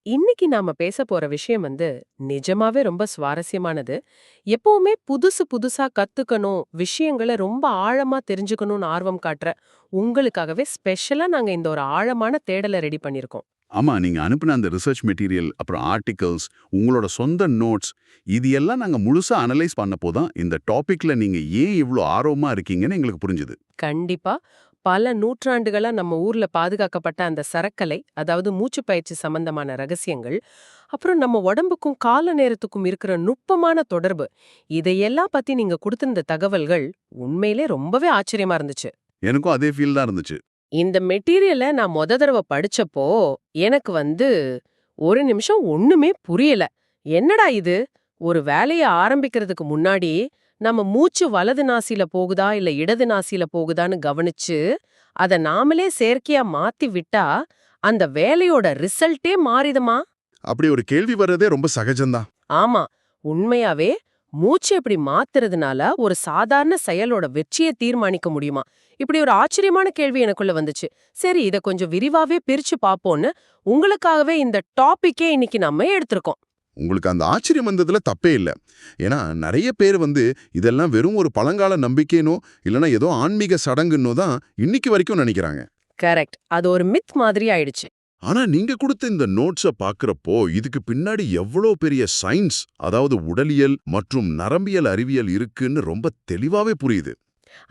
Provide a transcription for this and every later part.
இன்னைக்கு நாம பேச போற விஷயம் நிஜமாவே ரொம்ப சுவாரஸ்யமானது. எப்பவுமே புதுசு புதுசா கத்துக்கணும், விஷயங்கள ரொம்ப ஆழமா தெரிஞ்சுக்கணும்னு ஆர்வம் காட்டுற உங்களுக்காகவே ஸ்பெஷலா நாங்க இந்த ஒரு ஆழமான தேடல ரெடி பண்ணிருக்கோம். ஆமா, நீங்க அனுப்புன அந்த ரிசர்ச் மெட்டீரியல், அப்புறம் ஆர்டிகல்ஸ், உங்களோட சொந்த நோட்ஸ், இது எல்லாம் நாங்க முழுசா அனலைஸ் பண்ணப்போ தான் இந்த டாபிக்ல நீங்க ஏன் இவ்ளோ ஆர்வமா இருக்கீங்கன்னு எங்களுக்கு புரிஞ்சுது. கண்டிப்பா. பல நூற்றாண்டுகளா நம்ம ஊர்ல பாதுகாக்கப்பட்ட அந்த சரக்கலை, அதாவது மூச்சு பயிற்சி சம்பந்தமான ரகசியங்கள், அப்புறம் நம்ம உடம்புக்கும் கால நேரத்துக்கும் இருக்கிற நுட்பமான தொடர்பு, இதையெல்லாம் பத்தி நீங்க கொடுத்திருந்த தகவல்கள் உண்மையிலே ரொம்பவே ஆச்சரியமா இருந்துச்சு. எனக்கும் அதே ஃபீல் தான் இருந்துச்சு. இந்த மெட்டீரியல நான் தடவ படிச்சப்போ, எனக்கு ஒரு நிமிஷம் ஒண்ணுமே புரியல. என்னடா இது? ஒரு வேலைய ஆரம்பிக்கிறதுக்கு முன்னாடி, நம்ம மூச்சு வலது நாசில போகுதா, இல்ல இடது நாசில போகுதான்னு கவனிச்சு, அத நாமளே செயற்கையா மாத்தி விட்டா, அந்த வேலையோட ரிசல்ட்டே மாறிடுமா? அப்படி ஒரு கேள்வி வர்றதே ரொம்ப சகஜம்தான். ஆமா. உண்மையாவே மூச்சு இப்படி மாத்துறதுனால ஒரு சாதாரண செயலோட வெற்றியை தீர்மானிக்க முடியுமா? இப்படி ஒரு ஆச்சரியமான கேள்வி எனக்குள்ள வந்துச்சு. சரி, இத கொஞ்சம் விரிவாவே பிரிச்சு பாப்போம்னு உங்களுக்காகவே இந்த டாபிக்கே இன்னைக்கு நம்ம எடுத்திருக்கோம். உங்களுக்கு அந்த ஆச்சரியம் வந்ததுல தப்பே இல்ல. ஏன்னா நெறைய பேர் இதெல்லாம் வெறும் ஒரு பழங்கால நம்பிக்கைனோ, இல்லனா ஏதோ ஆன்மீக சடங்குன்னோ தான் இன்னைக்கு வரைக்கும் நினைக்கிறாங்க. கரெக்ட். அது ஒரு மித் மாதிரி ஆயிடுச்சு. ஆனா நீங்க கொடுத்த இந்த நோட்ஸ பாக்குறப்போ இதுக்கு பின்னாடி எவ்வளோ பெரிய சயின்ஸ், அதாவது உடலியல் மற்றும் நரம்பியல் அறிவியல் இருக்குன்னு ரொம்ப தெளிவாவே புரியுது.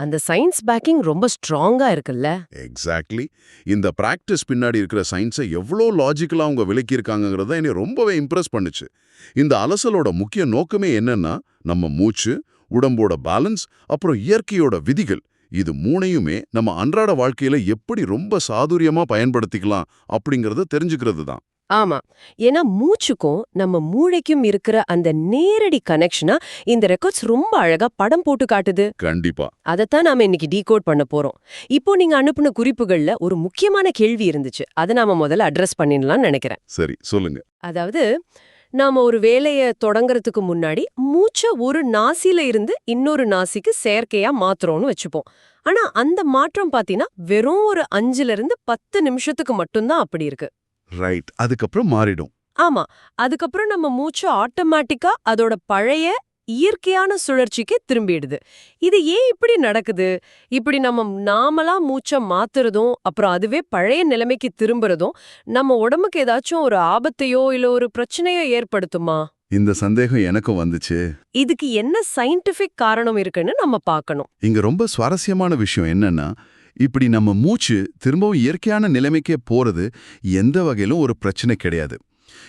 அந்த சயின்ஸ் பேக்கிங் ரொம்ப ஸ்ட்ராங்கா இருக்குல்ல? எக்ஸாக்ட்லி. இந்த பிராக்டிஸ் பின்னாடி இருக்கிற சயின்ஸை எவ்வளோ லாஜிக்கலா அவங்க விளக்கியிருக்காங்கங்கிறத என்னை ரொம்பவே இம்ப்ரெஸ் பண்ணுச்சு. இந்த அலசலோட முக்கிய நோக்கமே என்னன்னா, நம்ம மூச்சு, உடம்போட பேலன்ஸ், அப்புறம் இயற்கையோட விதிகள், இது மூணையுமே நம்ம அன்றாட வாழ்க்கையில எப்படி ரொம்ப சாதுரியமா பயன்படுத்திக்கலாம் அப்படிங்கறத தெரிஞ்சுக்கிறது தான். ஆமா. ஏன்னா மூச்சுக்கும் நம்ம மூளைக்கும் இருக்கிற அந்த நேரடி கனெக்ஷனா இந்த ரெக்கார்ட்ஸ் ரொம்ப அழகா படம் போட்டு காட்டுது. கண்டிப்பா. அதத்தான் நாம இன்னைக்கு டீகோட் பண்ண போறோம். இப்போ நீங்க அனுப்புன குறிப்புகள்ல ஒரு முக்கியமான கேள்வி இருந்துச்சு. அத நாம முதல்ல அட்ரஸ் பண்ணிடலாம்னு நினைக்கிறேன். சரி, சொல்லுங்க. அதாவது, நாம ஒரு வேலைய தொடங்கறதுக்கு முன்னாடி மூச்ச ஒரு நாசில இருந்து இன்னொரு நாசிக்கு செயற்கையா மாத்துறோம்னு வச்சுப்போம். ஆனா அந்த மாற்றம் பாத்தீங்கன்னா வெறும் ஒரு 5ல இருந்து 10 நிமிஷத்துக்கு மட்டும்தான் அப்படி இருக்கு. ரைட். அதுக்கப்புறம் மாறிடும். ஆமா. அதுக்கப்புறம் நம்ம மூச்சு ஆட்டோமேட்டிக்கா அதோட பழைய இயற்கையான சுழற்சிக்கு திரும்பிடுது. இது ஏன் இப்படி நடக்குது? இப்படி நாமளா மூச்ச மாத்துறதும், அப்புறம் அதுவே பழைய நிலைமைக்கு திரும்புறதும், நம்ம உடம்புக்கு ஏதாச்சும் ஒரு ஆபத்தையோ இல்ல ஒரு பிரச்சனையோ ஏற்படுத்துமா? இந்த சந்தேகம் எனக்கும் வந்துச்சு. இதுக்கு என்ன சயின்டிபிக் காரணம் இருக்குன்னு நம்ம பார்க்கணும். இங்க ரொம்ப சுவாரஸ்யமான விஷயம் என்னன்னா, இப்படி நம்ம மூச்சு திரும்பவும் இயற்கையான நிலைமைக்கே போறது எந்த வகையிலும் ஒரு பிரச்சனை கிடையாது.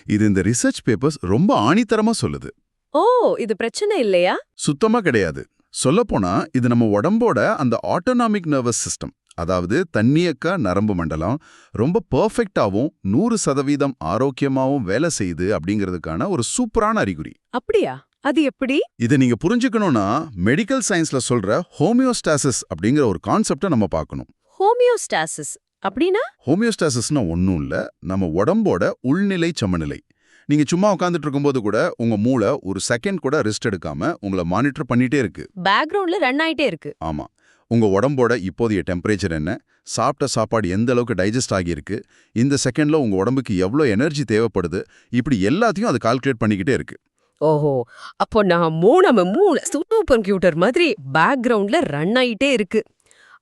இது இந்த ரிசர்ச் பேப்பர்ஸ் ரொம்ப ஆணித்தரமா சொல்லுது. ஓ, இது பிரச்சனை இல்லையா? சுத்தமா கிடையாது. சொல்லப்போனா இது நம்ம உடம்போட அந்த ஆட்டோனாமிக் நர்வஸ் சிஸ்டம், அதாவது தன்னியக்க நரம்பு மண்டலம் ரொம்ப பெர்ஃபெக்டாவும் 100% ஆரோக்கியமாவும் வேலை செய்யுது அப்படிங்கிறதுக்கான ஒரு சூப்பரான அறிகுறி. அப்படியா? அது எப்படி? இதை நீங்க புரிஞ்சுக்கணும்னா மெடிக்கல் சயின்ஸ்ல சொல்ற ஹோமியோஸ்டாசிஸ் அப்படிங்கிற ஒரு கான்செப்டை நம்ம பார்க்கணும். ஹோமியோஸ்டாசிஸ் அப்படின்னா? ஹோமியோஸ்டாசிஸ்னா ஒன்றும் இல்ல, நம்ம உடம்போட உள்நிலை சமநிலை. நீங்க சும்மா உட்காந்துட்டு இருக்கும்போது கூட உங்க மூளை ஒரு செகண்ட் கூட ரெஸ்ட் எடுக்காம உங்களை மானிட்டர் பண்ணிட்டே இருக்கு. பேக்ரவுண்ட்ல ரன் ஆயிட்டே இருக்கு. ஆமா. உங்க உடம்போட இப்போதைய டெம்பரேச்சர் என்ன, சாப்பிட்ட சாப்பாடு எந்த அளவுக்கு டைஜஸ்ட் ஆகியிருக்கு, இந்த செகண்ட்ல உங்க உடம்புக்கு எவ்வளோ எனர்ஜி தேவைப்படுது, இப்படி எல்லாத்தையும் அது கால்குலேட் பண்ணிக்கிட்டே இருக்கு. ஓஹோ, அப்போ நம்ம மூளை சூப்பர் கம்ப்யூட்டர் மாதிரி பேக்ரவுண்ட்ல ரன் ஆயிட்டே இருக்கு.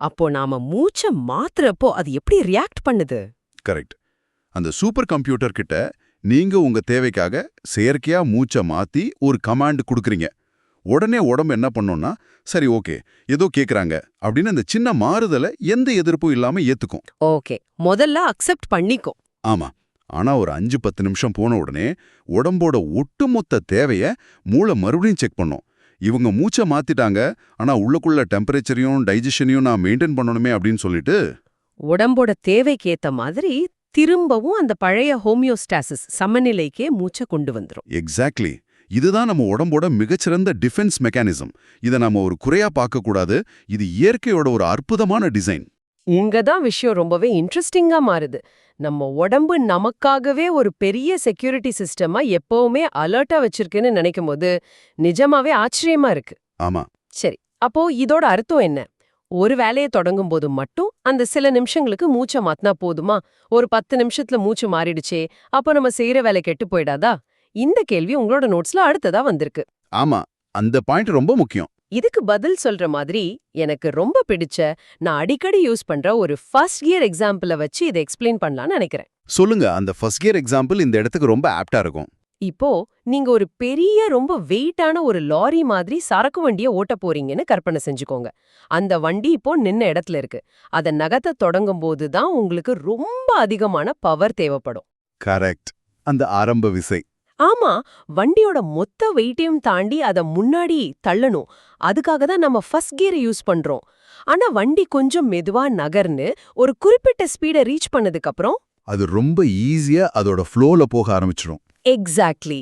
அப்போ நாம மூச்ச மாத்துறப்போ அது எப்படி ரியாக்ட் பண்ணுது? கரெக்ட். அந்த சூப்பர் கம்ப்யூட்டர் கிட்ட நீங்க உங்க தேவைக்காக செயற்கையா மூச்சை மாத்தி ஒரு கமாண்ட் கொடுக்குறீங்க. உடனே உடம்பு என்ன பண்ணோம்னா, சரி ஓகே ஏதோ கேக்குறாங்க அப்படின்னு அந்த சின்ன மாறுதலை எந்த எதிர்ப்பும் இல்லாம ஏத்துக்கும். ஓகே, முதல்ல அக்செப்ட் பண்ணிக்கும். ஆமா. ஆனா ஒரு 5-10 நிமிஷம் போன உடனே உடம்போட ஒட்டுமொத்த தேவைய மூளை மறுபடியும் செக் பண்ணும். இவங்க மூச்சை மாத்திட்டாங்க, ஆனா உள்ளுக்குள்ள டெம்பரேச்சரையும் டைஜஷனையும் நான் மெயின்டைன் பண்ணணுமே அப்படின்னு சொல்லிட்டு உடம்போட தேவைக்கு ஏத்த மாதிரி திரும்பவும் அந்த பழைய ஹோமியோஸ்டாசிஸ் சமநிலைக்கே மூச்சை கொண்டு வந்துரும். எக்ஸாக்ட்லி. இதுதான் நம்ம உடம்போட மிகச்சிறந்த டிஃபென்ஸ் மெக்கானிசம். இதை நாம ஒரு குறையா பார்க்கக்கூடாது. இது இயற்கையோட ஒரு அற்புதமான டிசைன். இங்கதான் விஷயம் ரொம்பவே இன்ட்ரெஸ்டிங்கா மாறுது. நம்ம உடம்பு நமக்காகவே ஒரு பெரிய செக்யூரிட்டி சிஸ்டமா எப்பவுமே அலர்ட்டா வச்சிருக்குன்னு நினைக்கும் போது நிஜமாவே ஆச்சரியமா இருக்கு. ஆமா. சரி, அப்போ இதோட அர்த்தம் என்ன? ஒரு வேலையை தொடங்கும் போது மட்டும் அந்த சில நிமிஷங்களுக்கு மூச்சை மாத்தினா போதுமா? ஒரு 10 நிமிஷத்துல மூச்சு மாறிடுச்சே, அப்போ நம்ம செய்யற வேலை கெட்டு போயிடாதா? இந்த கேள்வி உங்களோட நோட்ஸ்ல அடுத்ததா வந்திருக்கு. ஆமா, அந்த பாயிண்ட் ரொம்ப முக்கியம். இதுக்கு பதில் சொல்ற மாதிரி எனக்கு ரொம்ப பிடிச்ச, நான் அடிக்கடி யூஸ் பண்ற ஒரு ஃபர்ஸ்ட் கியர் எக்ஸாம்பிள வச்சு இதை எக்ஸ்பிளைன் பண்ணலாம்னு நினைக்கிறேன். சொல்லுங்க, அந்த ஃபர்ஸ்ட் கியர் எக்ஸாம்பிள் இந்த இடத்துக்கு ரொம்ப ஆப்டா இருக்கும். இப்போ நீங்க ஒரு பெரிய ரொம்ப வெயிட்டான ஒரு லாரி மாதிரி சரக்கு வண்டிய ஓட்ட போறீங்கன்னு கற்பனை செஞ்சுக்கோங்க. அந்த வண்டி இப்போ நின்ன இடத்துல இருக்கு. அத நகர்த்த தொடங்கும் போது தான் உங்களுக்கு ரொம்ப அதிகமான பவர் தேவைப்படும். கரெக்ட். அந்த ஆரம்ப விசை. ஆமா, வண்டியோட மொத்த வெயிட்டையும் தாண்டி அத முன்னாடி தள்ளணும். அதுக்காக தான் நம்ம ஃபர்ஸ்ட் கியர் யூஸ் பண்றோம். ஆனா வண்டி கொஞ்சம் மெதுவா நகர்ந்து ஒரு குறிப்பிட்ட ஸ்பீட ரீச் பண்ணதுக்கு அப்புறம் அது ரொம்ப ஈஸியா அதோட ஃப்ளோல போக ஆரம்பிச்சிடும். எக்ஸாக்ட்லி.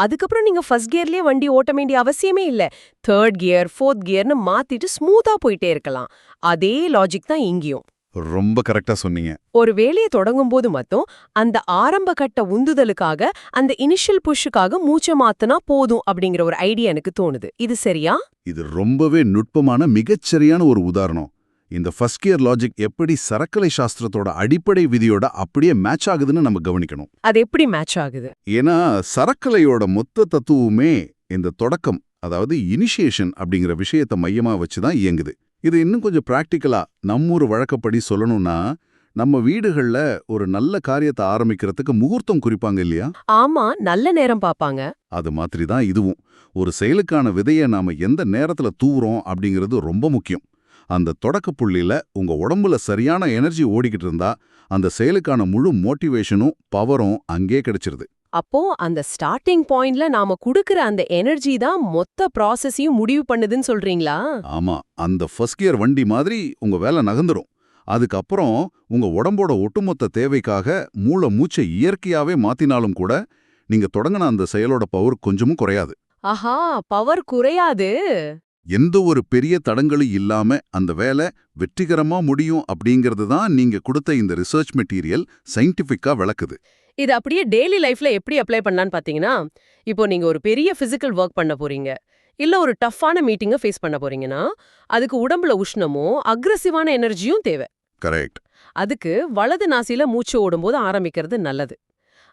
அதுக்கப்புறம் நீங்க ஃபர்ஸ்ட் கியர்லயே வண்டி ஓட்ட வேண்டிய அவசியமே இல்ல. தேர்ட் கியர், ஃபோர்த் கியர்னு மாத்திட்டு ஸ்மூத்தா போயிட்டே இருக்கலாம். அதே லாஜிக் தான் இங்கேயும். ரொம்ப கரெக்டா சொன்னீங்க. ஒரு வேலையை தொடங்கும் போது மட்டும் அந்த ஆரம்ப கட்ட உந்துதலுக்காக, அந்த இனிஷியல் புஷ்ஷுக்காக மூச்சை மாத்தினா போதும் அப்படிங்கிற ஒரு ஐடியா எனக்கு தோணுது. இது சரியா? இது ரொம்பவே நுட்பமான மிகச்சரியான ஒரு உதாரணம். இந்த ஃபர்ஸ்ட் கியர் லாஜிக் எப்படி சரக்கலை சாஸ்திரத்தோட அடிப்படை விதியோட அப்படியே மேட்ச் ஆகுதுன்னு நம்ம கவனிக்கணும். அது எப்படி மேட்ச் ஆகுது? ஏன்னா சரக்கலையோட மொத்த தத்துவமே இந்த தொடக்கம், அதாவது இனிஷியேஷன் அப்படிங்கிற விஷயத்தை மையமா வச்சு தான் இயங்குது. இது இன்னும் கொஞ்சம் பிராக்டிக்கலா நம்மூர் வழக்கப்படி சொல்லணும்னா, நம்ம வீடுகள்ல ஒரு நல்ல காரியத்தை ஆரம்பிக்கிறதுக்கு முகூர்த்தம் குறிப்பாங்க இல்லையா? ஆமா, நல்ல நேரம் பாப்பாங்க. அது மாதிரி தான் இதுவும். ஒரு செயலுக்கான விதையை நாம எந்த நேரத்துல தூவுறோம் அப்படிங்கிறது ரொம்ப முக்கியம். அந்த தொடக்க புள்ளியில உங்க உடம்புல சரியான எனர்ஜி ஓடிக்கிட்டு இருந்தா, அந்த செயலுக்கான முழு மோட்டிவேஷனும் பவரும் அங்கே கிடைச்சிருது. அப்போ அந்த ஸ்டார்டிங் பாயிண்ட்ல நாம குடுக்கிற அந்த எனர்ஜி தான் மொத்த ப்ராசஸையும் முடிவு பண்ணுதுன்னு சொல்றீங்களா? ஆமா, அந்த ஃபர்ஸ்ட் கியர் வண்டி மாதிரி உங்க வேலை நகர்ந்துரும். அதுக்கப்புறம் உங்க உடம்போட ஒட்டுமொத்த தேவைக்காக மூச்சை இயற்கையாவே மாத்தினாலும் கூட, நீங்க தொடங்கின அந்த செயலோட பவர் கொஞ்சமும் குறையாது. ஆஹா, பவர் குறையாது. எந்த ஒரு பெரிய தடங்களும் இல்லாம அந்த வேலை வெற்றிகரமா முடியும் அப்படிங்கிறது தான் நீங்க கொடுத்த இந்த ரிசர்ச் மெட்டீரியல் சயின்டிஃபிக்கா விளக்குது. இது அப்படியே டெய்லி லைஃப்ல எப்படி அப்ளை பண்ணலான்னு பாத்தீங்கன்னா, இப்போ நீங்க ஒரு பெரிய பிசிக்கல் ஒர்க் பண்ண போறீங்க, இல்ல ஒரு டஃப்பான மீட்டிங்கை ஃபேஸ் பண்ண போறீங்கன்னா, அதுக்கு உடம்புல உஷ்ணமும் அக்ரெசிவான எனர்ஜியும் தேவை. கரெக்ட். அதுக்கு வலது நாசில மூச்சு ஓடும்போது ஆரம்பிக்கிறது நல்லது.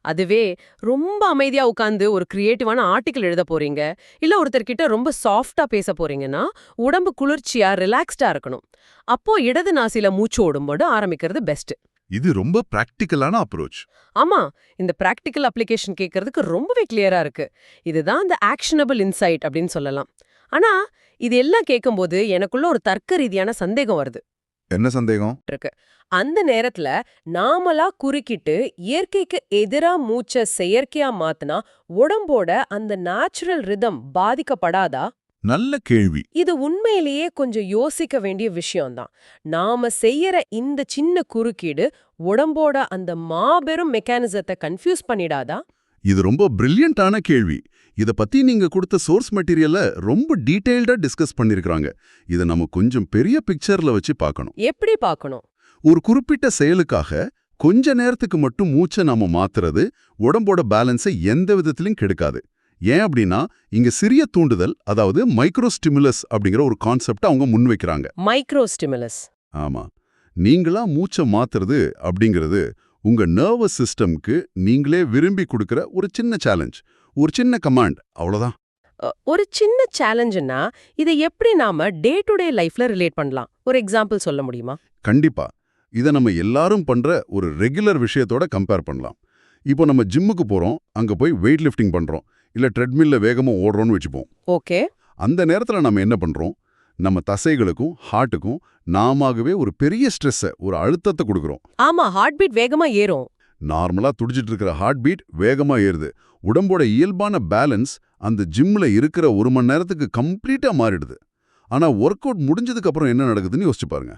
அதுவே ரொம்ப அமைதியா உட்கார்ந்து ஒரு கிரியேட்டிவான ஆர்டிக்கல் எழுத போறீங்க, இல்ல ஒருத்தர்கிட்ட ரொம்ப சாஃப்டா பேச போறீங்கன்னா, உடம்பு குளிர்ச்சியா ரிலாக்ஸ்டா இருக்கணும். அப்போ இடது நாசில மூச்சு ஓடும்போது ஆரம்பிக்கிறது பெஸ்ட். இது ரொம்ப பிராக்டிக்கலான அப்ரோச். ஆமா, இந்த பிராக்டிக்கல் அப்ளிகேஷன் கேட்கறதுக்கு ரொம்பவே கிளியரா இருக்கு. இதுதான் இந்த ஆக்ஷனபிள் இன்சைட் அப்படின்னு சொல்லலாம். ஆனா இது எல்லாம் கேட்கும்போது எனக்குள்ள ஒரு தர்க்க ரீதியான சந்தேகம் வருது. என்ன சந்தேகம் இருக்கு? அந்த நேரத்துல நாமளா குறுக்கிட்டு இயற்கைக்கு எதிரா மூச்சை செயற்கையா மாத்தினா உடம்போட அந்த நேச்சுரல் ரிதம் பாதிக்கப்படாதா? நல்ல கேள்வி. இது உண்மையிலேயே கொஞ்சம் யோசிக்க வேண்டிய விஷயம்தான். நாம செய்யற இந்த சின்ன குறுக்கீடு உடம்போட அந்த மாபெரும் மெக்கானிசத்தை கன்ஃபியூஸ் பண்ணிடாதா? இது ரொம்ப பிரில்லியண்டான கேள்வி. இத பத்தி நீங்க கொடுத்த சோர்ஸ் மெட்டீரியல்ல ரொம்ப டீடைல்டா டிஸ்கஸ் பண்ணிருக்காங்க. இத நம்ம கொஞ்சம் பெரிய பிக்சர்ல வச்சு பார்க்கணும். எப்படி பார்க்கணும்? ஒரு குறிப்பிட்ட செயலுக்காக கொஞ்ச நேரத்துக்கு மட்டும் மூச்சை நாம மாத்துறது உடம்போட பேலன்ஸை எந்த விதத்திலும் கெடுக்காது. ஏன் அப்படின்னா, இங்க சிறிய தூண்டுதல், அதாவது மைக்ரோ ஸ்டிமுலஸ் அப்படிங்கிற ஒரு கான்செப்ட் அவங்க முன்வைக்கிறாங்க. Micro stimulus. ஆமா, நீங்களா மூச்சை மாத்துறது அப்படிங்கிறது உங்க நர்வஸ் சிஸ்டம்க்கு நீங்களே விரும்பி கொடுக்கிற ஒரு சின்ன சேலஞ்ச், ஒரு சின்ன கமாண்ட், அவ்வளவுதான். ஒரு சின்ன சேலஞ்சுன்னா இதை எப்படி நாம டே டு டே லைஃப்ல ரிலேட் பண்ணலாம்? ஒரு எக்ஸாம்பிள் சொல்ல முடியுமா? கண்டிப்பா. இதை நம்ம எல்லாரும் பண்ற ஒரு ரெகுலர் விஷயத்தோட கம்பேர் பண்ணலாம். இப்போ நம்ம ஜிம்முக்கு போறோம், அங்க போய் வெயிட் லிஃப்டிங் பண்றோம், இல்ல ட்ரெட்மில்ல வேகமா ஓடுறோம்னு வச்சுப்போம். ஓகே. அந்த நேரத்துல நம்ம என்ன பண்றோம்? நம்ம தசைகளுக்கும் ஹார்ட்டுக்கும் நாமாகவே ஒரு பெரிய ஸ்ட்ரெஸ்ஸை, ஒரு அழுத்தத்தை கொடுக்குறோம். ஆமா, ஹார்ட் பீட் வேகமா ஏறும். நார்மலா துடிச்சிட்டு இருக்கிற ஹார்ட் பீட் வேகமா ஏறுது. உடம்போட இயல்பான பேலன்ஸ் அந்த ஜிம்ல இருக்கிற 1 மணி நேரத்துக்கு கம்ப்ளீட்டா மாறிடுது. ஆனா ஒர்க் அவுட் முடிஞ்சதுக்கு அப்புறம் என்ன நடக்குதுன்னு யோசிச்சு பாருங்க.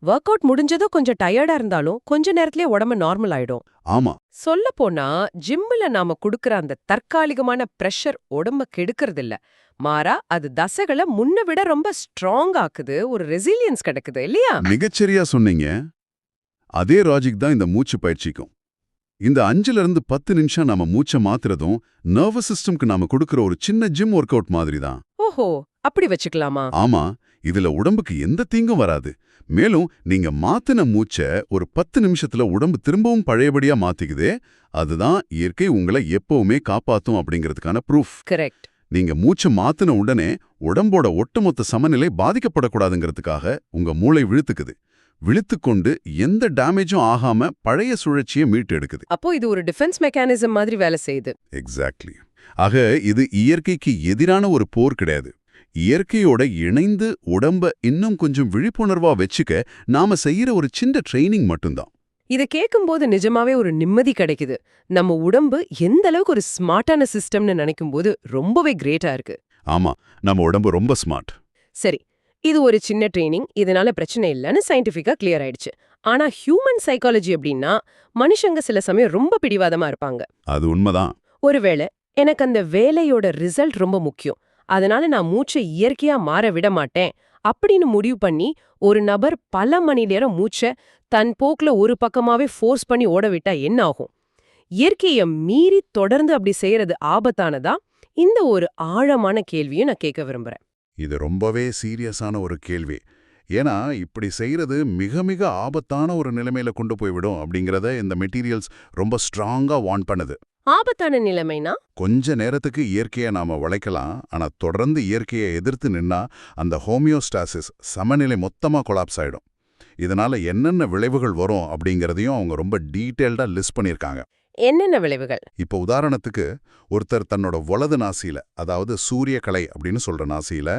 ஒர்க் அவுட் முடிஞ்சதும் கொஞ்சம் டயர்டா இருந்தாலும் கொஞ்ச நேரத்திலே உடம்பு நார்மல் ஆயிடும். ஆமா, சொல்ல போனா ஜிம்ல நாம குடுக்கற அந்த தற்காலிகமான பிரஷர் உடம்ப கெடுக்கிறது இல்ல. மாறா அது தசைகளை முன்ன விட ரொம்ப ஸ்ட்ராங் ஆக்குது, ஒரு ரெசிலியன்ஸ் கிடைக்குது இல்லையா? மிகச்சரியா சொன்னீங்க. அதே லாஜிக் தான் இந்த மூச்சு பயிற்சிக்கும். இந்த 5லிருந்து 10 நிமிஷம் நாம மூச்சை மாத்துறதும் நர்வஸ் சிஸ்டம்க்கு நாம கொடுக்கிற ஒரு சின்ன ஜிம் ஒர்க் அவுட் மாதிரி தான். ஓஹோ, அப்படி வச்சுக்கலாமா? ஆமா, இதுல உடம்புக்கு எந்த தீங்கும் வராது. மேலும் நீங்க மாத்தின மூச்சை ஒரு 10 நிமிஷத்துல உடம்பு திரும்பவும் பழையபடியா மாத்திக்குதே, அதுதான் இயற்கை உங்களை எப்பவுமே காப்பாத்தும் அப்படிங்கிறதுக்கான ப்ரூஃப். கரெக்ட். நீங்க மூச்சை மாத்தின உடனே உடம்போட ஒட்டுமொத்த சமநிலை பாதிக்கப்படக்கூடாதுங்கிறதுக்காக உங்க மூளை விழுத்துக்குது. விழுத்துக்கொண்டு எந்த டேமேஜும் ஆகாம பழைய சுழற்சியை மீட்டு எடுக்குது. அப்போ இது ஒரு டிஃபென்ஸ் மெக்கானிசம் மாதிரி வேலை செய்யுது. எக்ஸாக்ட்லி. ஆக இது இயற்கைக்கு எதிரான ஒரு போர் கிடையாது. இயற்கையோட இணைந்து உடம்ப இன்னும் கொஞ்சம் விழிப்புணர்வா வச்சுக்க நாம செய்யற ஒரு சின்ன ட்ரைனிங் மட்டும்தான். இத கேட்கும்போது நிஜமாவே ஒரு நிம்மதி கிடைக்குது. நம்ம உடம்பு எந்த அளவுக்கு ஒரு ஸ்மார்ட்டான சிஸ்டம்னு நினைக்கும் போது ரொம்பவே கிரேட்டா இருக்கு. ஆமா, நம்ம உடம்பு ரொம்ப ஸ்மார்ட். சரி, இது ஒரு சின்ன ட்ரைனிங், இதனால பிரச்சனை இல்லைன்னு சயின்டிஃபிக்கா கிளியர் ஆயிடுச்சு. ஆனா ஹியூமன் சைக்காலஜி அப்படின்னா மனுஷங்க சில சமயம் ரொம்ப பிடிவாதமா இருப்பாங்க. அது உண்மைதான். ஒருவேளை எனக்கு அந்த வேலையோட ரிசல்ட் ரொம்ப முக்கியம், அதனால நான் மூச்சை இயற்கையா மாற விட மாட்டேன் அப்படின்னு முடிவு பண்ணி ஒரு நபர் பல மணி நேரம் மூச்சை தன் போக்குல ஒரு பக்கமாவே ஃபோர்ஸ் பண்ணி ஓட விட்டா என்ன ஆகும்? இயற்கையை மீறி தொடர்ந்து அப்படி செய்யறது ஆபத்தானதா? இந்த ஒரு ஆழமான கேள்வியும் நான் கேட்க விரும்புறேன். இது ரொம்பவே சீரியஸான ஒரு கேள்வி. ஏன்னா இப்படி செய்யறது மிக மிக ஆபத்தான ஒரு நிலைமையில கொண்டு போய்விடும் அப்படிங்கறத இந்த மெட்டீரியல்ஸ் ரொம்ப ஸ்ட்ராங்கா வார்ன் பண்ணுது. ஆபத்தான நிலைமைனா? கொஞ்ச நேரத்துக்கு இயற்கையை நாம வளைக்கலாம், ஆனா தொடர்ந்து இயற்கையை எதிர்த்து நின்னா அந்த ஹோமியோஸ்டாசிஸ் சமநிலை மொத்தமா கொலாப்ஸ் ஆயிடும். இதனால என்னென்ன விளைவுகள் வரும் அப்படிங்கறதையும் அவங்க ரொம்ப டீட்டெயில்டா லிஸ்ட் பண்ணியிருக்காங்க. என்னென்ன விளைவுகள்? இப்போ உதாரணத்துக்கு ஒருத்தர் தன்னோட வலது நாசியில, அதாவது சூரிய கலை அப்படின்னு சொல்ற நாசியில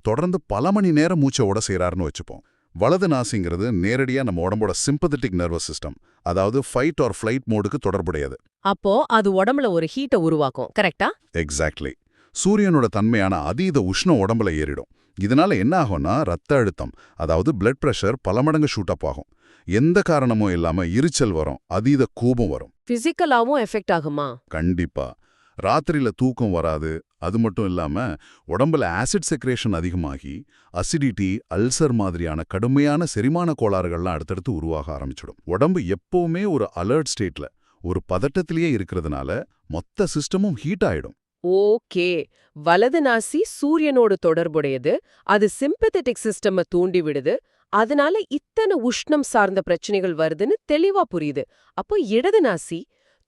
தொடர்ந்து பல மணி நேரம் மூச்சை ஓட செய்யறாருன்னு வச்சுப்போம். வலது நாசிங்கிறது நேரடியா நம்ம உடம்போட சிம்பத்தட்டிக் நர்வஸ் சிஸ்டம், அதாவது ஃபைட் ஆர் ஃப்ளைட் மோடுக்கு தொடர்புடையது. அப்போ அது உடம்புல ஒரு ஹீட்டை உருவாக்கும், கரெக்டா? எக்ஸாக்ட்லி. சூரியனோட தன்மையான அதீத உஷ்ணம் உடம்புல ஏறிடும். இதனால என்ன ஆகும்னா ரத்த அழுத்தம், அதாவது பிளட் பிரஷர் பல மடங்கு ஷூட் அப் ஆகும். எந்த காரணமும் இல்லாம எரிச்சல் வரும், அதீத கோபம் வரும். பிசிக்கலாவும் எஃபெக்ட் ஆகுமா? கண்டிப்பா. ராத்திரியில தூக்கம் வராது. அது மட்டும் இல்லாம உடம்புல ஆசிட் செக்ரேஷன் அதிகமாகி அசிடிட்டி, அல்சர் மாதிரியான கடுமையான செரிமான கோளாறுகள்லாம் அடுத்தடுத்து உருவாக ஆரம்பிச்சிடும். உடம்பு எப்பவுமே ஒரு அலர்ட் ஸ்டேட்ல, ஒரு பதட்டத்திலேயே இருக்கிறதுனால மொத்த சிஸ்டமும் ஹீட் ஆயிடும். ஓகே, வலது நாசி சூரியனோடு தொடர்புடையது, அது சிம்பத்தட்டிக் சிஸ்டம் தூண்டி விடுது, அதனால இத்தனை உஷ்ணம் சார்ந்த பிரச்சனைகள் வருதுன்னு தெளிவா புரியுது. அப்போ இடது நாசி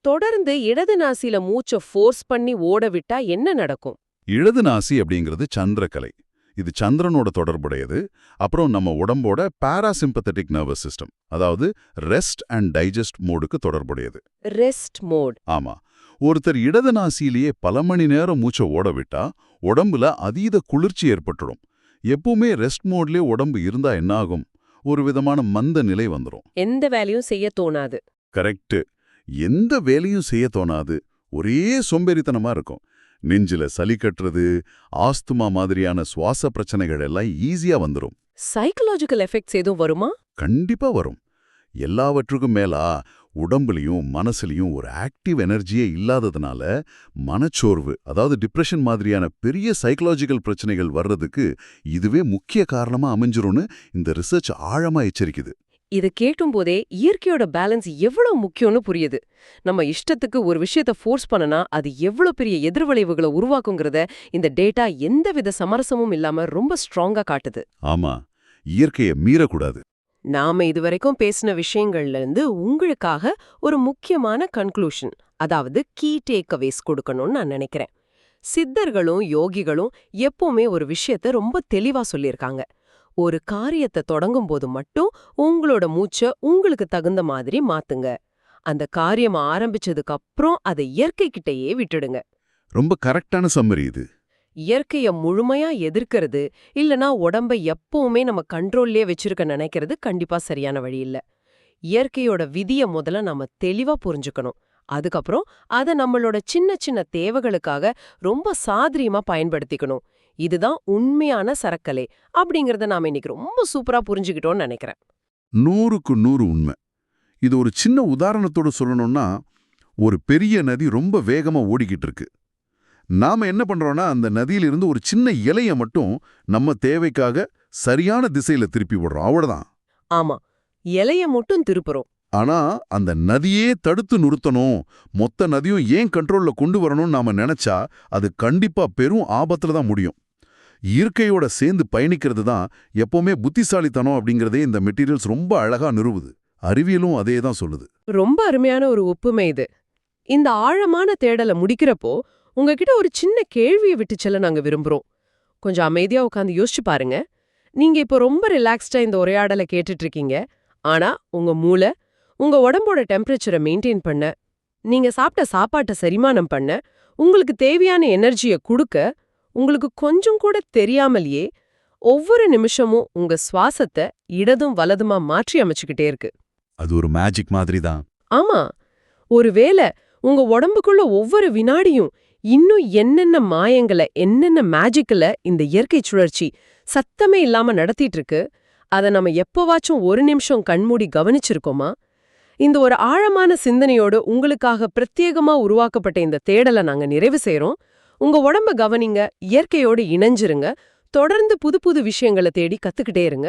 தொடர்ந்து இடது நாசில மூச்சை ஃபோர்ஸ் பண்ணி ஓட விட்டா என்ன நடக்கும்? இடது நாசி அப்படிங்கிறது சந்திரக்கலை. இது சந்திரனோட தொடர்புடையது. அப்புறம் நம்ம உடம்போட பாராசிம்பத்தட்டிக் நர்வஸ் சிஸ்டம், அதாவது ரெஸ்ட் அண்ட் டைஜஸ்ட் மோடுக்கு தொடர்புடையது. Rest mode. ஆமா. ஒருத்தர் இடது நாசியிலேயே பல மணி நேரம் மூச்சை ஓட விட்டா உடம்புல அதீத குளிர்ச்சி ஏற்பட்டுடும். எப்பவுமே ரெஸ்ட் மோட்லயே உடம்பு இருந்தா என்ன ஆகும்? ஒரு விதமான மந்த நிலை வந்துடும். எந்த வேலையும் செய்ய தோணாது. கரெக்ட். எந்த வேலையும் செய்ய தோணாது. ஒரே சோம்பேறித்தனமா இருக்கும். நெஞ்சில சளி கட்டுறது, ஆஸ்துமா மாதிரியான சுவாச பிரச்சனைகள் எல்லாம் ஈஸியா வந்துடும். சைக்கலாஜிக்கல் எஃபெக்ட்ஸ் எதுவும் வருமா? கண்டிப்பா வரும். எல்லாவற்றுக்கும் மேலா உடம்புலையும் மனசுலையும் ஒரு ஆக்டிவ் எனர்ஜியே இல்லாததுனால மனச்சோர்வு, அதாவது டிப்ரெஷன் மாதிரியான பெரிய சைக்கலாஜிக்கல் பிரச்சனைகள் வர்றதுக்கு இதுவே முக்கிய காரணமா அமைஞ்சிரும்னு இந்த ரிசர்ச் ஆழமா எச்சரிக்குது. இது கேட்டும் போதே இயற்கையோட பேலன்ஸ் எவ்வளவு முக்கியம்னு புரியுது. நம்ம இஷ்டத்துக்கு ஒரு விஷயத்த ஃபோர்ஸ் பண்ணனா அது எவ்வளவு பெரிய எதிர்விளைவுகளை உருவாக்குங்கிறத இந்த டேட்டா எந்தவித சமரசமும் இல்லாம ரொம்ப ஸ்ட்ராங்கா காட்டுது. ஆமா, இயற்கையை மீறக்கூடாது. நாம இதுவரைக்கும் பேசின விஷயங்கள்ல இருந்து உங்களுக்காக ஒரு முக்கியமான கன்க்ளூஷன், அதாவது கீ டேக்அவேஸ் கொடுக்கணும்னு நான் நினைக்கிறேன். சித்தர்களும் யோகிகளும் எப்பவுமே ஒரு விஷயத்த ரொம்ப தெளிவா சொல்லியிருக்காங்க. ஒரு காரியத்தை தொடங்கும் போது மட்டும் உங்களோட மூச்சை உங்களுக்கு தகுந்த மாதிரி மாத்துங்க. அந்த காரியம் ஆரம்பிச்சதுக்கு அப்புறம் அதை இயற்கை கிட்டயே விட்டுடுங்க. ரொம்ப கரெக்டான சம்மரி இது. இயற்கைய முழுமையா எதிர்க்கிறது இல்லனா உடம்ப எப்பவுமே நம்ம கண்ட்ரோல்லயே வச்சிருக்க நினைக்கிறது கண்டிப்பா சரியான வழி இல்ல. இயற்கையோட விதிய முதல்ல நாம தெளிவா புரிஞ்சுக்கணும். அதுக்கப்புறம் அதை நம்மளோட சின்ன சின்ன தேவைகளுக்காக ரொம்ப சாதுரியமா பயன்படுத்திக்கணும். இதுதான் உண்மையான சரக்கலை அப்படிங்கறத நாம இன்னைக்கு ரொம்ப சூப்பரா புரிஞ்சுக்கிட்டோம்னு நினைக்கிறேன். 100க்கு 100 உண்மை. இது ஒரு சின்ன உதாரணத்தோட சொல்லணும்னா, ஒரு பெரிய நதி ரொம்ப வேகமா ஓடிக்கிட்டு இருக்கு. நாம என்ன பண்றோம்னா அந்த நதியிலிருந்து ஒரு சின்ன இலைய மட்டும் நம்ம தேவைக்காக சரியான திசையில திருப்பி விடுறோம், அவ்வளவுதான். ஆமா, இலைய மட்டும் திருப்புறோம். ஆனா அந்த நதியே தடுத்து நிறுத்தணும், மொத்த நதியும் ஏன் கண்ட்ரோல்ல கொண்டு வரணும்னு நாம நினைச்சா அது கண்டிப்பா பெரும் ஆபத்துல தான் முடியும். இயற்கையோட சேர்ந்து பயணிக்கிறது தான் எப்பவுமே புத்திசாலித்தனம் அப்படிங்கறதே இந்த மெட்டீரியல்ஸ் ரொம்ப அழகா நிறுவுது. அறிவியலும் அதே தான் சொல்லுது. ரொம்ப அருமையான ஒரு ஒப்புமை இது. இந்த ஆழமான தேடலை முடிக்கிறப்போ உங்ககிட்ட ஒரு சின்ன கேள்வியை விட்டு செல்ல நாங்க விரும்புறோம். கொஞ்சம் அமைதியா உட்காந்து யோசிச்சு பாருங்க. நீங்க இப்போ ரொம்ப ரிலாக்ஸ்டா இந்த உரையாடலை கேட்டுட்டு இருக்கீங்க. ஆனா உங்க மூளை உங்க உடம்போட டெம்பரேச்சரை மெயின்டைன் பண்ண, நீங்க சாப்பிட்ட சாப்பாட்டை செரிமானம் பண்ண, உங்களுக்கு தேவையான எனர்ஜியை கொடுக்க, உங்களுக்கு கொஞ்சம் கூட தெரியாமலேயே ஒவ்வொரு நிமிஷமும் உங்க சுவாசத்தை இடதும் வலதுமா மாற்றி அமைச்சுக்கிட்டே இருக்கு. அது ஒரு மேஜிக் மாதிரி தான். ஆமா, ஒருவேளை உங்க உடம்புக்குள்ள ஒவ்வொரு வினாடியும் இன்னும் என்னென்ன மாயங்களை, என்னென்ன மேஜிக்கல இந்த இயற்கை சுழற்சி சத்தமே இல்லாம நடத்திட்டு இருக்கு, அத நம்ம எப்பவாச்சும் ஒரு நிமிஷம் கண்மூடி கவனிச்சிருக்கோமா? இந்த ஒரு ஆழமான சிந்தனையோடு உங்களுக்காக பிரத்யேகமா உருவாக்கப்பட்ட இந்த தேடலை நாங்க நிறைவு செய்றோம். உங்க உடம்ப கவனிங்க, இயற்கையோடு இணைஞ்சிருங்க, தொடர்ந்து புது புது விஷயங்களை தேடி கத்துக்கிட்டே இருங்க.